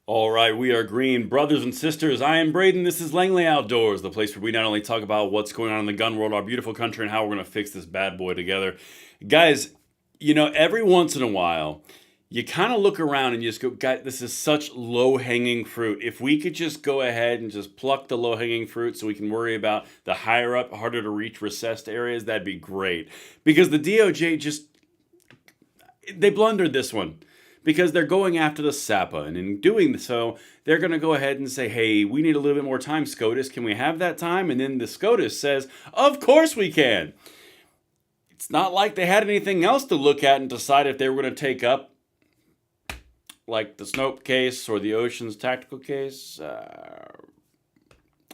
All right, we are green brothers and sisters. I am Braden. This is Langley Outdoors, the place where we not only talk about what's going on in the gun world, our beautiful country, and how we're going to fix this bad boy together. Guys, every once in a while, you kind of look around and you just go, "God, this is such low-hanging fruit. If we could just go ahead and just pluck the low-hanging fruit so we can worry about the higher up, harder to reach recessed areas, that'd be great." Because the DOJ they blundered this one. Because they're going after the SAPA, and in doing so, they're going to go ahead and say, "Hey, we need a little bit more time, SCOTUS. Can we have that time?" And then the SCOTUS says, "Of course we can." It's not like they had anything else to look at and decide if they were going to take up, like the Snope case or the Oceans tactical case.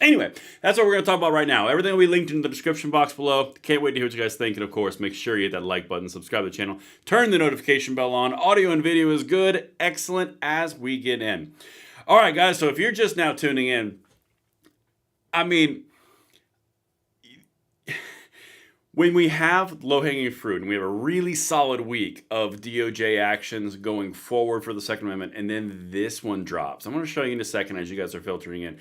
Anyway, that's what we're going to talk about right now. Everything will be linked in the description box below. Can't wait to hear what you guys think. And of course, make sure you hit that like button, subscribe to the channel, turn the notification bell on. Audio and video is good, excellent as we get in. All right, guys, so if you're just now tuning in, when we have low-hanging fruit and we have a really solid week of DOJ actions going forward for the Second Amendment, and then this one drops. I'm going to show you in a second as you guys are filtering in.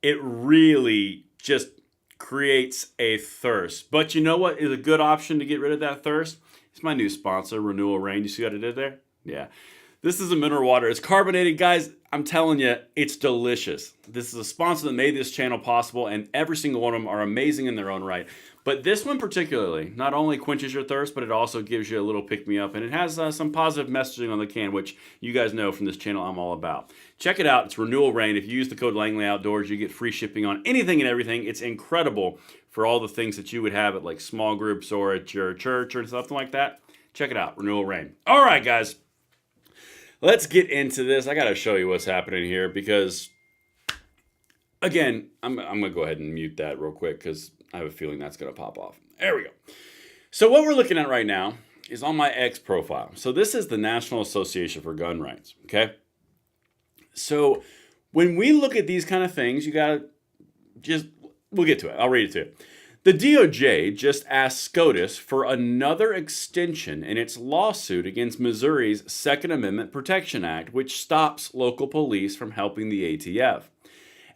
It really just creates a thirst. But you know what is a good option to get rid of that thirst? It's my new sponsor, Renewal Rain. You see what I did there? Yeah. This is a mineral water. It's carbonated, guys. I'm telling you, it's delicious. This is a sponsor that made this channel possible, and every single one of them are amazing in their own right. But this one particularly not only quenches your thirst, but it also gives you a little pick-me-up, and it has some positive messaging on the can, which you guys know from this channel I'm all about. Check it out. It's Renewal Rain. If you use the code Langley Outdoors, you get free shipping on anything and everything. It's incredible for all the things that you would have at like small groups or at your church or something like that. Check it out, Renewal Rain. All right, guys. Let's get into this. I got to show you what's happening here because, again, I'm going to go ahead and mute that real quick because I have a feeling that's going to pop off. There we go. So what we're looking at right now is on my X profile. So this is the National Association for Gun Rights, okay? So when we look at these kind of things, you got to we'll get to it. I'll read it to you. The DOJ just asked SCOTUS for another extension in its lawsuit against Missouri's Second Amendment Protection Act, which stops local police from helping the ATF.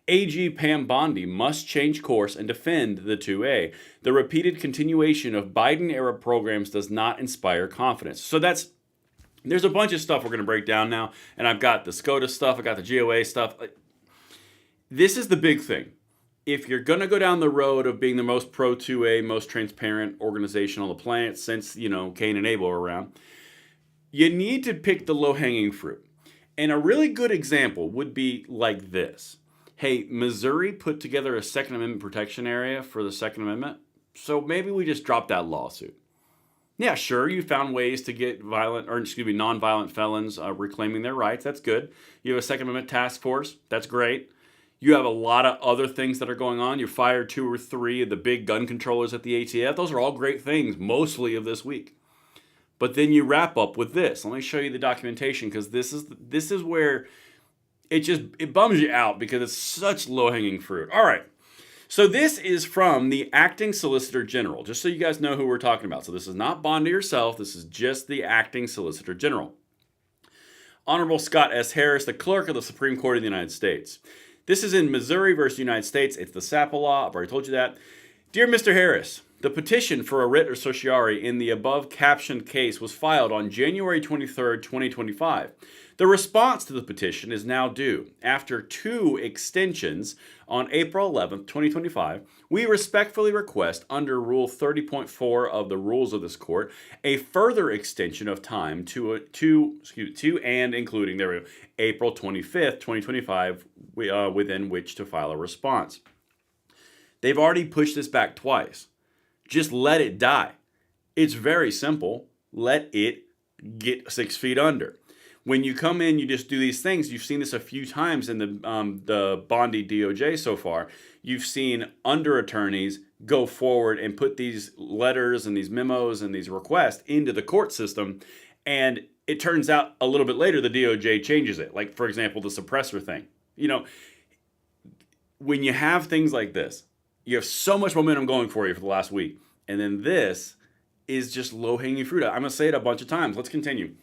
AG Bondi must change course and defend the 2A. The repeated continuation of Biden-era programs does not inspire confidence. So there's a bunch of stuff we're going to break down now, and I've got the SCOTUS stuff, I got the GOA stuff. This is the big thing. If you're going to go down the road of being the most pro-2A, most transparent organization on the planet since, Cain and Abel were around, you need to pick the low-hanging fruit. And a really good example would be like this. Hey, Missouri put together a Second Amendment protection area for the Second Amendment, so maybe we just drop that lawsuit. Yeah, sure, you found ways to get non-violent felons reclaiming their rights. That's good. You have a Second Amendment task force. That's great. You have a lot of other things that are going on. You fired 2 or 3 of the big gun controllers at the ATF. Those are all great things, mostly of this week. But then you wrap up with this. Let me show you the documentation because this is where it bums you out because it's such low-hanging fruit. All right. So this is from the Acting Solicitor General, just so you guys know who we're talking about. So this is not Bondi herself. This is just the Acting Solicitor General. Honorable Scott S. Harris, the Clerk of the Supreme Court of the United States. This is in Missouri versus United States. It's the SAPA law. I've already told you that. Dear Mr. Harris, the petition for a writ of certiorari in the above captioned case was filed on January 23, 2025. The response to the petition is now due. After 2 extensions on April 11, 2025, we respectfully request under Rule 30.4 of the rules of this court a further extension of time to and including April 25th, 2025, within which to file a response. They've already pushed this back twice. Just let it die. It's very simple. Let it get 6 feet under. When you come in, you just do these things. You've seen this a few times in the Bondi DOJ so far. You've seen under attorneys go forward and put these letters and these memos and these requests into the court system, and it turns out a little bit later the DOJ changes it. Like, for example, the suppressor thing. When you have things like this, you have so much momentum going for you for the last week, and then this is just low-hanging fruit. I'm going to say it a bunch of times. Let's continue.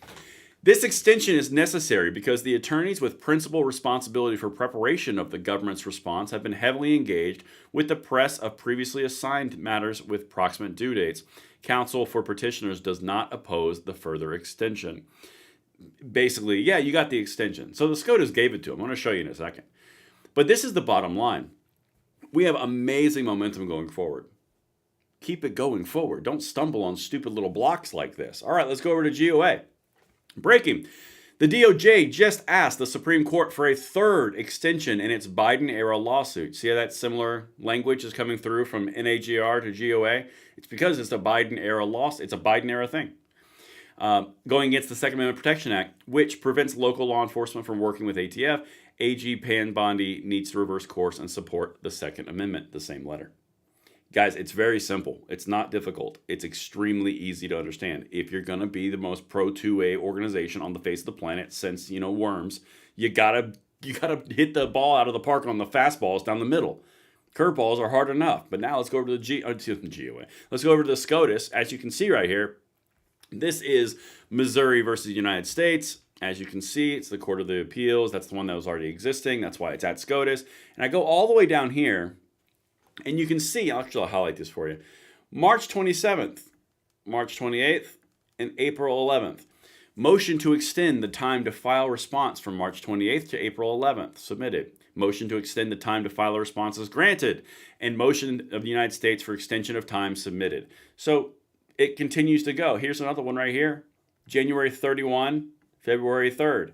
This extension is necessary because the attorneys with principal responsibility for preparation of the government's response have been heavily engaged with the press of previously assigned matters with proximate due dates. Counsel for petitioners does not oppose the further extension. Basically, yeah, you got the extension. So the SCOTUS gave it to them. I'm going to show you in a second. But this is the bottom line. We have amazing momentum going forward. Keep it going forward. Don't stumble on stupid little blocks like this. All right, let's go over to GOA. Breaking. The DOJ just asked the Supreme Court for a third extension in its Biden-era lawsuit. See how that similar language is coming through from NAGR to GOA? It's because it's a Biden-era lawsuit. It's a Biden-era thing. Going against the Second Amendment Protection Act, which prevents local law enforcement from working with ATF, AG Bondi needs to reverse course and support the Second Amendment, the same letter. Guys, it's very simple. It's not difficult. It's extremely easy to understand. If you're going to be the most pro-2A organization on the face of the planet since, worms, you gotta hit the ball out of the park on the fastballs down the middle. Curveballs are hard enough, but now let's go over to the GOA. Let's go over to the SCOTUS. As you can see right here, this is Missouri versus the United States. As you can see, it's the Court of the Appeals. That's the one that was already existing. That's why it's at SCOTUS. And I go all the way down here, and you can see, actually I'll highlight this for you, March 27th, March 28th, and April 11th. Motion to extend the time to file response from March 28th to April 11th, submitted. Motion to extend the time to file a response is granted. And motion of the United States for extension of time submitted. So it continues to go. Here's another one right here. January 31, February 3rd.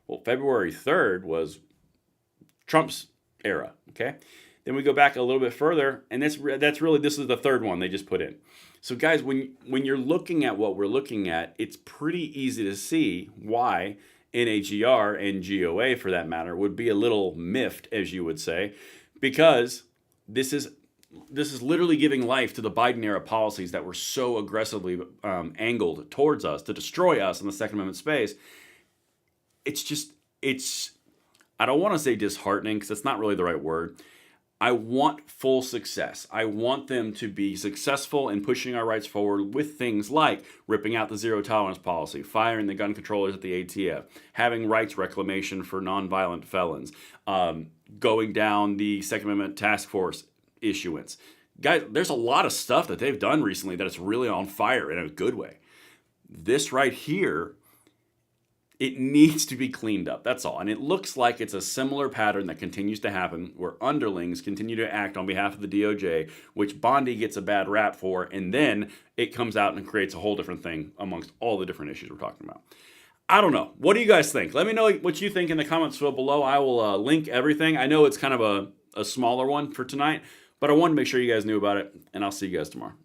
Well, February 3rd was Trump's era, okay? Then we go back a little bit further, and this is the third one they just put in. So guys, when you're looking at what we're looking at, it's pretty easy to see why NAGR and GOA, for that matter, would be a little miffed, as you would say, because this is literally giving life to the Biden-era policies that were so aggressively angled towards us to destroy us in the Second Amendment space. I don't want to say disheartening because that's not really the right word. I want full success. I want them to be successful in pushing our rights forward with things like ripping out the zero tolerance policy, firing the gun controllers at the ATF, having rights reclamation for nonviolent felons, going down the Second Amendment task force issuance. Guys, there's a lot of stuff that they've done recently that is really on fire in a good way. This right here, it needs to be cleaned up. That's all. And it looks like it's a similar pattern that continues to happen where underlings continue to act on behalf of the DOJ, which Bondi gets a bad rap for, and then it comes out and creates a whole different thing amongst all the different issues we're talking about. I don't know. What do you guys think? Let me know what you think in the comments below. I will link everything. I know it's kind of a smaller one for tonight, but I wanted to make sure you guys knew about it, and I'll see you guys tomorrow.